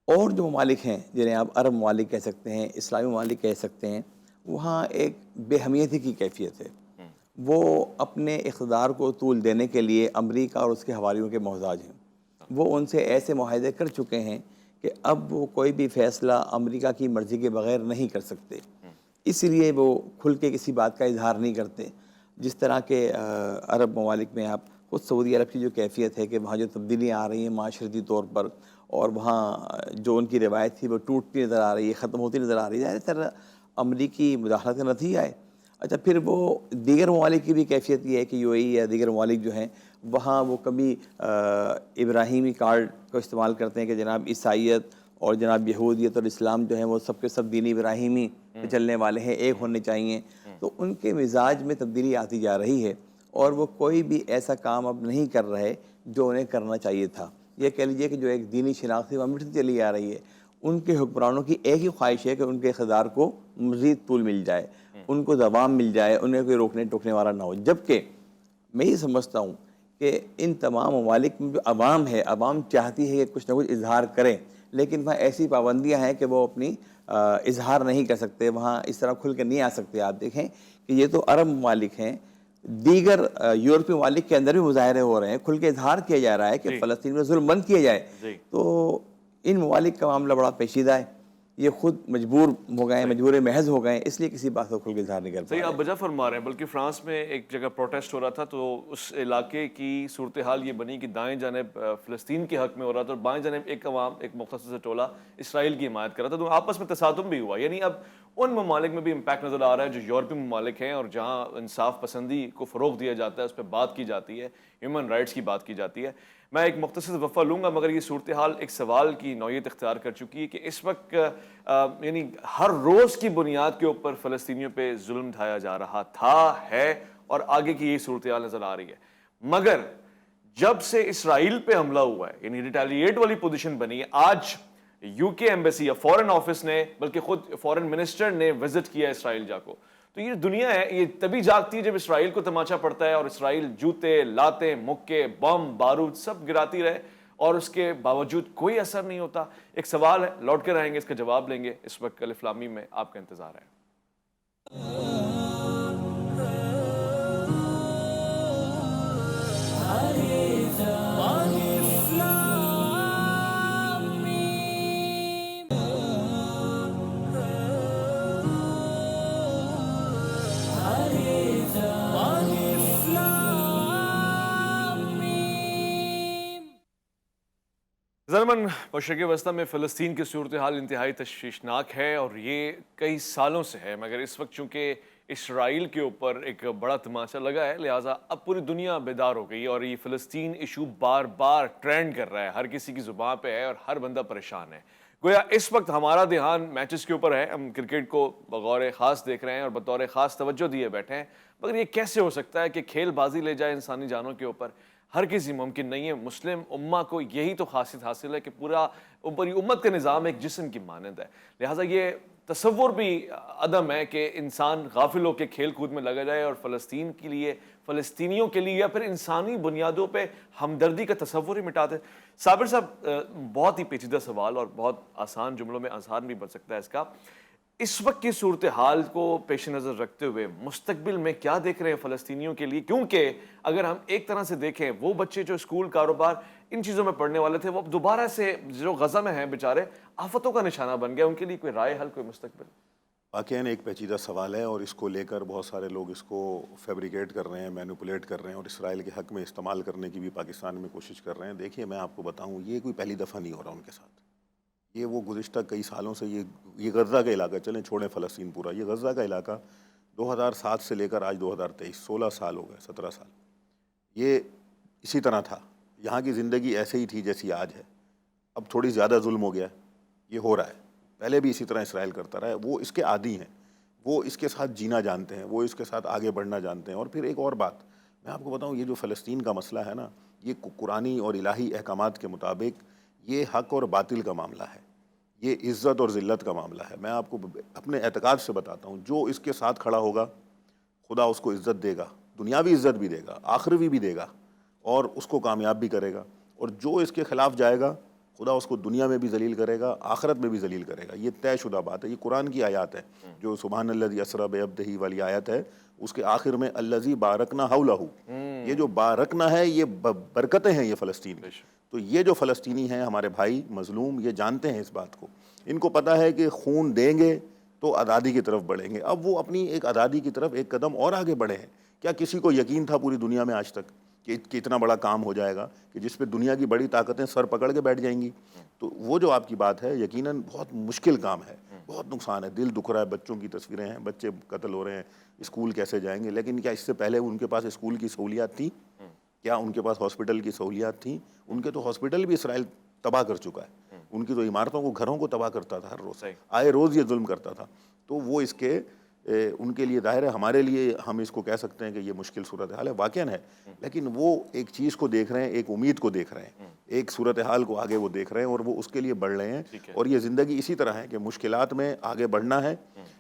اور جو ممالک ہیں جنہیں آپ عرب ممالک کہہ سکتے ہیں، اسلامی ممالک کہہ سکتے ہیں، وہاں ایک بے حمیتی کی کیفیت ہے. وہ اپنے اقتدار کو طول دینے کے لیے امریکہ اور اس کے حوالیوں کے محتاج ہیں. وہ ان سے ایسے معاہدے کر چکے ہیں کہ اب وہ کوئی بھی فیصلہ امریکہ کی مرضی کے بغیر نہیں کر سکتے. اس لیے وہ کھل کے کسی بات کا اظہار نہیں کرتے. جس طرح کے عرب ممالک میں آپ خود سعودی عرب کی جو کیفیت ہے کہ وہاں جو تبدیلیاں آ رہی ہیں معاشرتی طور پر، اور وہاں جو ان کی روایت تھی وہ ٹوٹتی نظر آ رہی ہے، ختم ہوتی نظر آ رہی ہے، ظاہر امریکی مداخلت کا نتیجہ ہے۔ اچھا، پھر وہ دیگر ممالک کی بھی کیفیت یہ ہے کہ UAE یا دیگر ممالک جو ہیں وہاں وہ کبھی ابراہیمی کارڈ کو استعمال کرتے ہیں کہ جناب عیسائیت اور جناب یہودیت اور اسلام جو ہیں وہ سب کے سب دین ابراہیمی پہ چلنے والے ہیں، ایک ہونے چاہیے۔ تو ان کے مزاج میں تبدیلی آتی جا رہی ہے، اور وہ کوئی بھی ایسا کام اب نہیں کر رہے جو انہیں کرنا چاہیے تھا۔ یہ کہہ لیجئے کہ جو ایک دینی شناخت وہ مٹتی چلی آ رہی ہے۔ ان کے حکمرانوں کی ایک ہی خواہش ہے کہ ان کے اقتدار کو مزید طول مل جائے، ان کو دوام مل جائے، انہیں کوئی روکنے ٹوکنے والا نہ ہو۔ جبکہ میں یہ سمجھتا ہوں کہ ان تمام ممالک میں جو عوام ہے، عوام چاہتی ہے کہ کچھ نہ کچھ اظہار کریں، لیکن وہاں ایسی پابندیاں ہیں کہ وہ اپنی اظہار نہیں کر سکتے، وہاں اس طرح کھل کے نہیں آ سکتے۔ آپ دیکھیں کہ یہ تو عرب ممالک ہیں، دیگر یورپی ممالک کے اندر بھی مظاہرے ہو رہے ہیں، کھل کے اظہار کیا جا رہا ہے کہ فلسطین میں ظلم بند کیا جائے۔ تو ان ممالک کا معاملہ بڑا پیچیدہ ہے، یہ خود مجبور ہو گئے ہیں، مجبور محض ہو گئے ہیں، اس لیے کسی بات کو کھل کے اظہار نہیں کر پا صحیح، رہے۔ آپ بجا فرما رہے ہیں۔ بلکہ فرانس میں ایک جگہ پروٹیسٹ ہو رہا تھا، تو اس علاقے کی صورتحال یہ بنی کہ دائیں جانب فلسطین کے حق میں ہو رہا تھا اور بائیں جانب ایک عوام، ایک مختصر ٹولہ اسرائیل کی حمایت کر رہا تھا، تو آپس میں تصادم بھی ہوا۔ یعنی اب ان ممالک میں بھی امپیکٹ نظر آ رہا ہے جو یورپی ممالک ہیں، اور جہاں انصاف پسندی کو فروغ دیا جاتا ہے، اس پہ بات کی جاتی ہے، ہیومن رائٹس کی بات کی جاتی ہے۔ میں ایک مختصر وقفہ لوں گا، مگر یہ صورتحال ایک سوال کی نوعیت اختیار کر چکی ہے کہ اس وقت یعنی ہر روز کی بنیاد کے اوپر فلسطینیوں پہ ظلم ڈھایا جا رہا تھا، ہے، اور آگے کی یہ صورتحال نظر آ رہی ہے۔ مگر جب سے اسرائیل پہ حملہ ہوا ہے، یعنی ریٹیلیٹ والی پوزیشن بنی ہے، آج UK ایمبیسی یا فورن آفس نے، بلکہ خود فورن منسٹر نے وزٹ کیا اسرائیل جا کو، تو یہ دنیا ہے، یہ تبھی جاگتی ہے جب اسرائیل کو تماچا پڑتا ہے، اور اسرائیل جوتے، لاتیں، مکے، بم، بارود سب گراتی رہے، اور اس کے باوجود کوئی اثر نہیں ہوتا۔ ایک سوال ہے، لوٹ کر آئیں گے، اس کا جواب لیں گے۔ اس وقت الف لام میم میں آپ کا انتظار ہے۔ ضرمن مشرق وسطی میں فلسطین کی صورتحال انتہائی تشویشناک ہے، اور یہ کئی سالوں سے ہے، مگر اس وقت چونکہ اسرائیل کے اوپر ایک بڑا تماچا لگا ہے، لہٰذا اب پوری دنیا بیدار ہو گئی ہے، اور یہ فلسطین ایشو بار بار ٹرینڈ کر رہا ہے، ہر کسی کی زبان پہ ہے، اور ہر بندہ پریشان ہے۔ گویا اس وقت ہمارا دھیان میچز کے اوپر ہے، ہم کرکٹ کو بغور خاص دیکھ رہے ہیں اور بطور خاص توجہ دیے بیٹھے ہیں، مگر یہ کیسے ہو سکتا ہے کہ کھیل بازی لے جائے انسانی جانوں کے اوپر؟ ہر کسی ممکن نہیں ہے۔ مسلم امہ کو یہی تو خاصیت حاصل ہے کہ پورا اوپری امت کا نظام ایک جسم کی مانند ہے، لہٰذا یہ تصور بھی عدم ہے کہ انسان غافل ہو کے کھیل کود میں لگا جائے اور فلسطین کے لیے، فلسطینیوں کے لیے، یا پھر انسانی بنیادوں پہ ہمدردی کا تصور ہی مٹا دے۔ صابر صاحب، بہت ہی پیچیدہ سوال اور بہت آسان جملوں میں اذہان بھی بن سکتا ہے اس کا۔ اس وقت کی صورتحال کو پیش نظر رکھتے ہوئے مستقبل میں کیا دیکھ رہے ہیں فلسطینیوں کے لیے؟ کیونکہ اگر ہم ایک طرح سے دیکھیں، وہ بچے جو اسکول، کاروبار، ان چیزوں میں پڑھنے والے تھے، وہ اب دوبارہ سے جو غزہ میں ہیں بیچارے، آفتوں کا نشانہ بن گیا، ان کے لیے کوئی رائے حل، کوئی مستقبل؟ واقعاً ایک پیچیدہ سوال ہے، اور اس کو لے کر بہت سارے لوگ اس کو فیبریکیٹ کر رہے ہیں، مینوپولیٹ کر رہے ہیں، اور اسرائیل کے حق میں استعمال کرنے کی بھی پاکستان میں کوشش کر رہے ہیں۔ دیکھیے، میں آپ کو بتاؤں، یہ کوئی پہلی دفعہ نہیں ہو رہا ان کے ساتھ، یہ وہ گزشتہ کئی سالوں سے یہ غزہ کا علاقہ، چلیں چھوڑیں فلسطین پورا، یہ غزہ کا علاقہ 2007 سے لے کر آج 2023 16 سال ہو گئے، 17 سال، یہ اسی طرح تھا۔ یہاں کی زندگی ایسے ہی تھی جیسی آج ہے، اب تھوڑی زیادہ ظلم ہو گیا ہے، یہ ہو رہا ہے، پہلے بھی اسی طرح اسرائیل کرتا رہا ہے، وہ اس کے عادی ہیں، وہ اس کے ساتھ جینا جانتے ہیں، وہ اس کے ساتھ آگے بڑھنا جانتے ہیں۔ اور پھر ایک اور بات میں آپ کو بتاؤں، یہ جو فلسطین کا مسئلہ ہے نا، یہ قرآنی اور الہی احکامات کے مطابق یہ حق اور باطل کا معاملہ ہے، یہ عزت اور ذلت کا معاملہ ہے۔ میں آپ کو اپنے اعتقاد سے بتاتا ہوں، جو اس کے ساتھ کھڑا ہوگا خدا اس کو عزت دے گا، دنیاوی عزت بھی دے گا، آخروی بھی دے گا، اور اس کو کامیاب بھی کرے گا، اور جو اس کے خلاف جائے گا خدا اس کو دنیا میں بھی ذلیل کرے گا، آخرت میں بھی ذلیل کرے گا۔ یہ طے شدہ بات ہے، یہ قرآن کی آیات ہے، جو سبحان الذی اسری بعبدہ والی آیت ہے، اس کے آخر میں الذی بارکنا حولہ، یہ جو بارکنا ہے، یہ برکتیں ہیں یہ فلسطین کی۔ تو یہ جو فلسطینی ہیں ہمارے بھائی مظلوم، یہ جانتے ہیں اس بات کو، ان کو پتہ ہے کہ خون دیں گے تو آزادی کی طرف بڑھیں گے۔ اب وہ اپنی ایک آزادی کی طرف ایک قدم اور آگے بڑھے ہیں، کیا کسی کو یقین تھا پوری دنیا میں آج تک کہ اتنا بڑا کام ہو جائے گا کہ جس پہ دنیا کی بڑی طاقتیں سر پکڑ کے بیٹھ جائیں گی؟ تو وہ جو آپ کی بات ہے یقیناً بہت مشکل کام ہے، بہت نقصان ہے، دل دکھ رہا ہے، بچوں کی تصویریں ہیں، بچے قتل ہو رہے ہیں، اسکول کیسے جائیں گے؟ لیکن کیا اس سے پہلے ان کے پاس اسکول کی سہولیات تھیں؟ کیا ان کے پاس ہاسپٹل کی سہولیات تھیں؟ ان کے تو ہاسپٹل بھی اسرائیل تباہ کر چکا ہے، ان کی تو عمارتوں کو، گھروں کو تباہ کرتا تھا ہر روز، آئے روز یہ ظلم کرتا تھا۔ تو وہ اس کے ان کے لیے ظاہر ہے، ہمارے لیے ہم اس کو کہہ سکتے ہیں کہ یہ مشکل صورتحال ہے، واقعاً ہے، لیکن وہ ایک چیز کو دیکھ رہے ہیں، ایک امید کو دیکھ رہے ہیں، ایک صورتحال کو آگے وہ دیکھ رہے ہیں اور وہ اس کے لیے بڑھ رہے ہیں۔ اور یہ زندگی اسی طرح ہے کہ مشکلات میں آگے بڑھنا ہے،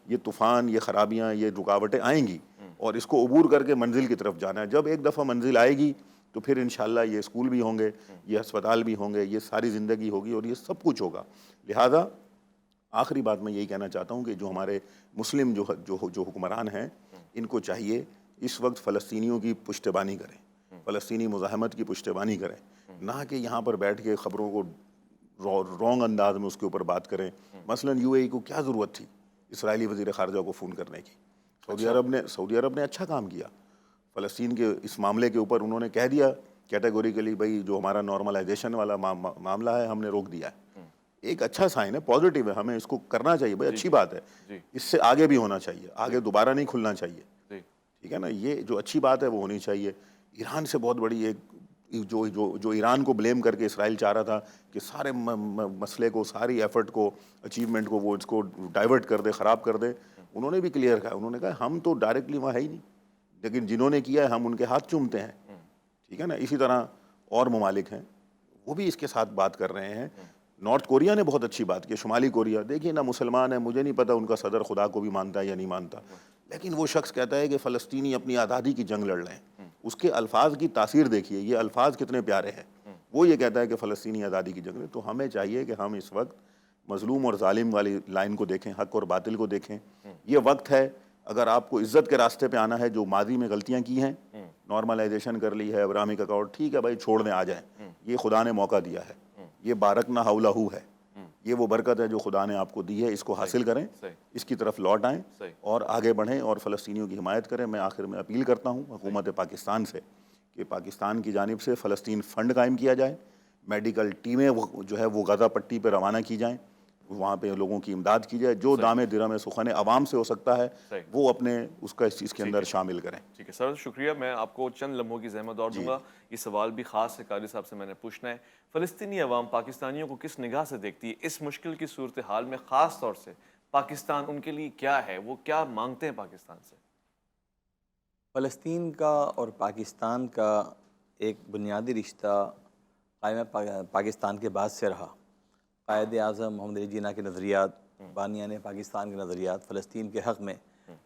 یہ طوفان، یہ خرابیاں، یہ رکاوٹیں آئیں گی اور اس کو عبور کر کے منزل کی طرف جانا ہے۔ جب ایک دفعہ منزل آئے گی تو پھر انشاءاللہ یہ اسکول بھی ہوں گے، یہ ہسپتال بھی ہوں گے، یہ ساری زندگی ہوگی اور یہ سب کچھ ہوگا۔ لہٰذا آخری بات میں یہی کہنا چاہتا ہوں کہ جو ہمارے مسلم جو حکمران ہیں، ان کو چاہیے اس وقت فلسطینیوں کی پشتیبانی کریں، فلسطینی مزاحمت کی پشتیبانی کریں، نہ کہ یہاں پر بیٹھ کے خبروں کو رونگ انداز میں اس کے اوپر بات کریں۔ مثلا UAE کو کیا ضرورت تھی اسرائیلی وزیر خارجہ کو فون کرنے کی؟ سعودی عرب نے اچھا کام کیا فلسطین کے اس معاملے کے اوپر، انہوں نے کہہ دیا کیٹیگوریکلی بھائی جو ہمارا نارملائزیشن والا معاملہ ہے ہم نے روک دیا ہے۔ ایک اچھا سائن ہے، پازیٹیو ہے، ہمیں اس کو کرنا چاہیے بھائی، اچھی بات ہے، اس سے آگے بھی ہونا چاہیے، آگے دوبارہ نہیں کھلنا چاہیے، ٹھیک ہے نا؟ یہ جو اچھی بات ہے وہ ہونی چاہیے۔ ایران سے بہت بڑی ایک جو ایران کو بلیم کر کے اسرائیل چاہ رہا تھا کہ سارے مسئلے کو، ساری ایفرٹ کو، اچیومنٹ کو وہ اس کو ڈائیورٹ کر دے، خراب کر دے، انہوں نے بھی کلیئر کہا، انہوں نے کہا ہم تو ڈائریکٹلی وہاں ہے ہی نہیں، لیکن جنہوں نے کیا ہے ہم ان کے ہاتھ چومتے ہیں، ٹھیک ہے نا؟ اسی طرح اور ممالک ہیں وہ بھی اس کے ساتھ بات کر رہے ہیں۔ نارتھ کوریا نے بہت اچھی بات کی، شمالی کوریا، دیکھیے نا مسلمان ہے، مجھے نہیں پتہ ان کا صدر خدا کو بھی مانتا ہے یا نہیں مانتا، لیکن وہ شخص کہتا ہے کہ فلسطینی اپنی آزادی کی جنگ لڑ رہے ہیں۔ اس کے الفاظ کی تاثیر دیکھیے، یہ الفاظ کتنے پیارے ہیں۔ وہ یہ کہتا ہے کہ فلسطینی آزادی کی جنگ ہے۔ تو ہمیں چاہیے کہ ہم اس وقت مظلوم اور ظالم والی لائن کو دیکھیں، حق اور باطل کو دیکھیں۔ یہ وقت ہے، اگر آپ کو عزت کے راستے پہ آنا ہے، جو ماضی میں غلطیاں کی ہیں، نارملائزیشن کر لی ہے، ابراہیمک اکارڈ، ٹھیک ہے بھائی، چھوڑ دیں، آ جائیں، یہ خدا نے موقع دیا ہے، یہ بارکنا حولہ ہے، یہ وہ برکت ہے جو خدا نے آپ کو دی ہے، اس کو حاصل کریں، اس کی طرف لوٹ آئیں اور آگے بڑھیں اور فلسطینیوں کی حمایت کریں۔ میں آخر میں اپیل کرتا ہوں حکومت پاکستان سے کہ پاکستان کی جانب سے فلسطین فنڈ قائم کیا جائے، میڈیکل ٹیمیں جو ہے وہ غزہ پٹی پہ روانہ کی جائیں، وہاں پہ لوگوں کی امداد کی جائے، جو دام درہم سخن عوام سے ہو سکتا ہے وہ اپنے اس کا اس چیز کے اندر شامل کریں۔ ٹھیک ہے سر، شکریہ۔ میں آپ کو چند لمحوں کی زحمت اور دوں گا۔ یہ سوال بھی خاص ہے قاری صاحب سے میں نے پوچھنا ہے، فلسطینی عوام پاکستانیوں کو کس نگاہ سے دیکھتی ہے اس مشکل کی صورتحال میں؟ خاص طور سے پاکستان ان کے لیے کیا ہے، وہ کیا مانگتے ہیں پاکستان سے؟ فلسطین کا اور پاکستان کا ایک بنیادی رشتہ قائم پاکستان کے بعد سے رہا۔ قائد اعظم محمد علی جناح کے نظریات، بانیان پاکستان کے نظریات فلسطین کے حق میں،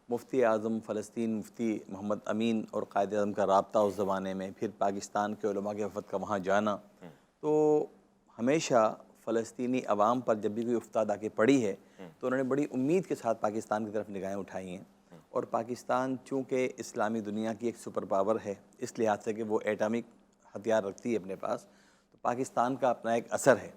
مفتی اعظم فلسطین مفتی محمد امین اور قائد اعظم کا رابطہ اس زمانے میں، پھر پاکستان کے علماء کے وفد کا وہاں جانا، تو ہمیشہ فلسطینی عوام پر جب بھی کوئی افتاد آ کے پڑی ہے تو انہوں نے بڑی امید کے ساتھ پاکستان کی طرف نگاہیں اٹھائی ہیں۔ اور پاکستان چونکہ اسلامی دنیا کی ایک سپر پاور ہے اس لحاظ سے کہ وہ ایٹامک ہتھیار رکھتی ہے اپنے پاس، تو پاکستان کا اپنا ایک اثر ہے۔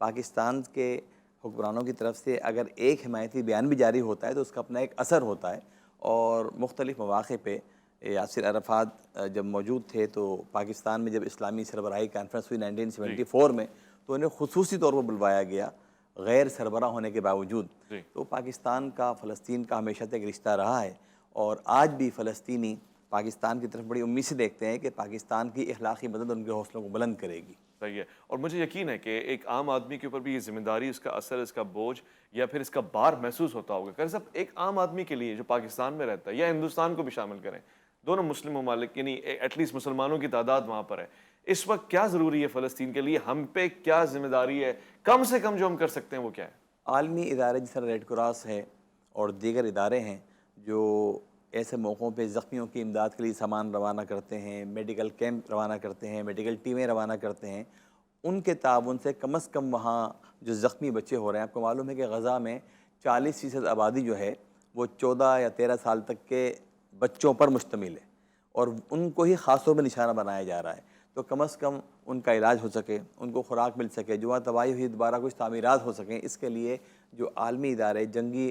پاکستان کے حکمرانوں کی طرف سے اگر ایک حمایتی بیان بھی جاری ہوتا ہے تو اس کا اپنا ایک اثر ہوتا ہے، اور مختلف مواقع پہ یاسر عرفات جب موجود تھے تو پاکستان میں جب اسلامی سربراہی کانفرنس ہوئی 1974 میں، تو انہیں خصوصی طور پر بلوایا گیا غیر سربراہ ہونے کے باوجود۔ تو پاکستان کا فلسطین کا ہمیشہ سے ایک رشتہ رہا ہے، اور آج بھی فلسطینی پاکستان کی طرف بڑی امید سے دیکھتے ہیں کہ پاکستان کی اخلاقی مدد ان کے حوصلوں کو بلند کرے گی۔ صحیح ہے، اور مجھے یقین ہے کہ ایک عام آدمی کے اوپر بھی یہ ذمہ داری، اس کا اثر، اس کا بوجھ یا پھر اس کا بار محسوس ہوتا ہوگا۔ قاری صاحب، ایک عام آدمی کے لیے جو پاکستان میں رہتا ہے یا ہندوستان کو بھی شامل کریں، دونوں مسلم ممالک، یعنی ایٹ لیسٹ مسلمانوں کی تعداد وہاں پر ہے، اس وقت کیا ضروری ہے فلسطین کے لیے؟ ہم پہ کیا ذمہ داری ہے کم سے کم جو ہم کر سکتے ہیں وہ کیا ہے؟ عالمی ادارے جس طرح ریڈ کراس ہے اور دیگر ادارے ہیں جو ایسے موقعوں پہ زخمیوں کی امداد کے لیے سامان روانہ کرتے ہیں، میڈیکل کیمپ روانہ کرتے ہیں، میڈیکل ٹیمیں روانہ کرتے ہیں، ان کے تعاون سے کم از کم وہاں جو زخمی بچے ہو رہے ہیں، آپ کو معلوم ہے کہ غزہ میں 40% آبادی جو ہے وہ 14 یا 13 سال تک کے بچوں پر مشتمل ہے، اور ان کو ہی خاص طور پہ نشانہ بنایا جا رہا ہے۔ تو کم از کم ان کا علاج ہو سکے، ان کو خوراک مل سکے، جو وہاں تباہی ہوئی دوبارہ کچھ تعمیرات ہو سکیں، اس کے لیے جو عالمی ادارے جنگی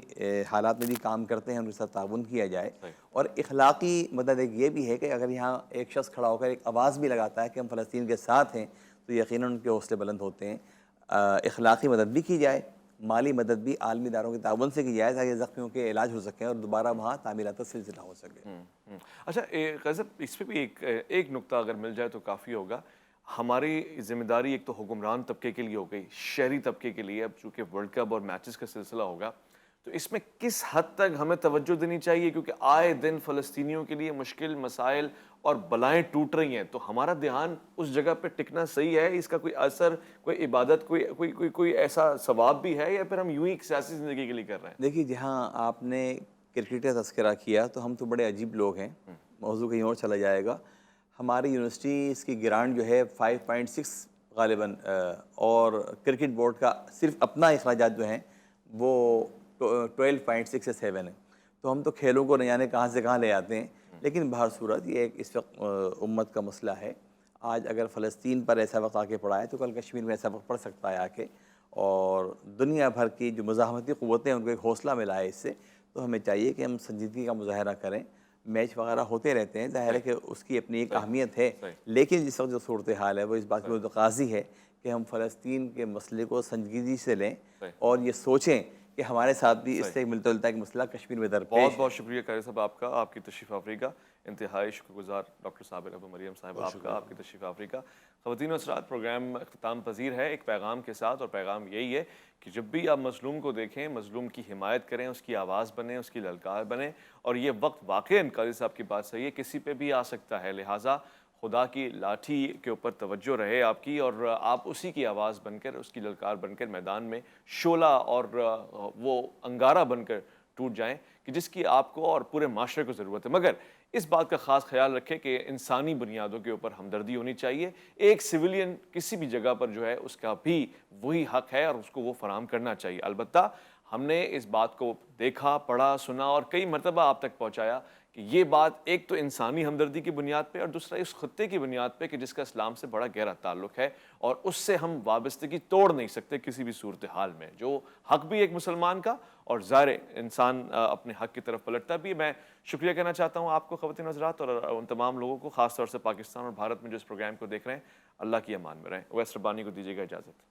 حالات میں بھی کام کرتے ہیں ان کے ساتھ تعاون کیا جائے۔ اور اخلاقی مدد ایک یہ بھی ہے کہ اگر یہاں ایک شخص کھڑا ہو کر ایک آواز بھی لگاتا ہے کہ ہم فلسطین کے ساتھ ہیں، تو یقیناً ان کے حوصلے بلند ہوتے ہیں۔ اخلاقی مدد بھی کی جائے، مالی مدد بھی عالمی اداروں کے تعاون سے کی جائے تاکہ زخمیوں کے علاج ہو سکیں اور دوبارہ وہاں تعمیرات کا سلسلہ ہو سکے۔ اچھا غضب، اس پہ بھی ایک نقطہ اگر مل جائے تو کافی ہوگا۔ ہماری ذمہ داری ایک تو حکمران طبقے کے لیے ہو گئی، شہری طبقے کے لیے، اب چونکہ ورلڈ کپ اور میچز کا سلسلہ ہوگا تو اس میں کس حد تک ہمیں توجہ دینی چاہیے، کیونکہ آئے دن فلسطینیوں کے لیے مشکل مسائل اور بلائیں ٹوٹ رہی ہیں، تو ہمارا دھیان اس جگہ پہ ٹکنا صحیح ہے؟ اس کا کوئی اثر، کوئی عبادت، کوئی ایسا ثواب بھی ہے، یا پھر ہم یوں ہی سیاسی زندگی کے لیے کر رہے ہیں؟ دیکھیے، جہاں آپ نے کرکٹ کا تذکرہ کیا تو ہم تو بڑے عجیب لوگ ہیں، موضوع کہیں اور چلا جائے گا۔ ہماری یونیورسٹی اس کی گرانٹ جو ہے 5.6 غالباً، اور کرکٹ بورڈ کا صرف اپنا اخراجات جو ہیں وہ 12.6 سے 7 ہیں، تو ہم تو کھیلوں کو نہ جانے کہاں سے کہاں لے آتے ہیں۔ لیکن بہر صورت یہ ایک اس وقت امت کا مسئلہ ہے۔ آج اگر فلسطین پر ایسا وقت آ کے پڑا ہے تو کل کشمیر میں ایسا وقت پڑ سکتا ہے آ کے، اور دنیا بھر کی جو مزاحمتی قوتیں ان کو ایک حوصلہ ملا ہے اس سے، تو ہمیں چاہیے کہ ہم سنجیدگی کا مظاہرہ کریں۔ میچ وغیرہ ہوتے رہتے ہیں، ظاہر ہے کہ اس کی اپنی ایک اہمیت ہے، لیکن جس وقت جو صورتحال ہے وہ اس بات کی متقاضی ہے کہ ہم فلسطین کے مسئلے کو سنجیدگی سے لیں اور یہ سوچیں کہ ہمارے ساتھ بھی اس سے ملتا جلتا ایک مسئلہ کشمیر میں درپیش ہے۔ بہت بہت شکریہ قاری صاحب آپ کا، آپ کی تشریف آوری کا، انتہائی شکر گزار ڈاکٹر صابر ابو مریم صاحب آپ کا، آپ کی تشریف آوری کا۔ خواتین و حضرات، پروگرام اختتام پذیر ہے ایک پیغام کے ساتھ، اور پیغام یہی ہے کہ جب بھی آپ مظلوم کو دیکھیں، مظلوم کی حمایت کریں، اس کی آواز بنیں، اس کی للکار بنیں، اور یہ وقت واقعاً قاری صاحب کی بات صحیح ہے، کسی پہ بھی آ سکتا ہے، لہٰذا خدا کی لاٹھی کے اوپر توجہ رہے آپ کی، اور آپ اسی کی آواز بن کر، اس کی للکار بن کر میدان میں شعلہ اور وہ انگارہ بن کر ٹوٹ جائیں کہ جس کی آپ کو اور پورے معاشرے کو ضرورت ہے۔ مگر اس بات کا خاص خیال رکھیں کہ انسانی بنیادوں کے اوپر ہمدردی ہونی چاہیے۔ ایک سویلین کسی بھی جگہ پر جو ہے اس کا بھی وہی حق ہے اور اس کو وہ فراہم کرنا چاہیے۔ البتہ ہم نے اس بات کو دیکھا، پڑھا، سنا اور کئی مرتبہ آپ تک پہنچایا کہ یہ بات ایک تو انسانی ہمدردی کی بنیاد پہ، اور دوسرا اس خطے کی بنیاد پہ کہ جس کا اسلام سے بڑا گہرا تعلق ہے، اور اس سے ہم وابستگی توڑ نہیں سکتے کسی بھی صورتحال میں، جو حق بھی ایک مسلمان کا، اور ظاہر انسان اپنے حق کی طرف پلٹتا بھی۔ میں شکریہ کہنا چاہتا ہوں آپ کو خواتین حضرات، اور ان تمام لوگوں کو، خاص طور سے پاکستان اور بھارت میں جو اس پروگرام کو دیکھ رہے ہیں۔ اللہ کی امان میں رہیں۔ اویس ربانی کو دیجیے گا اجازت۔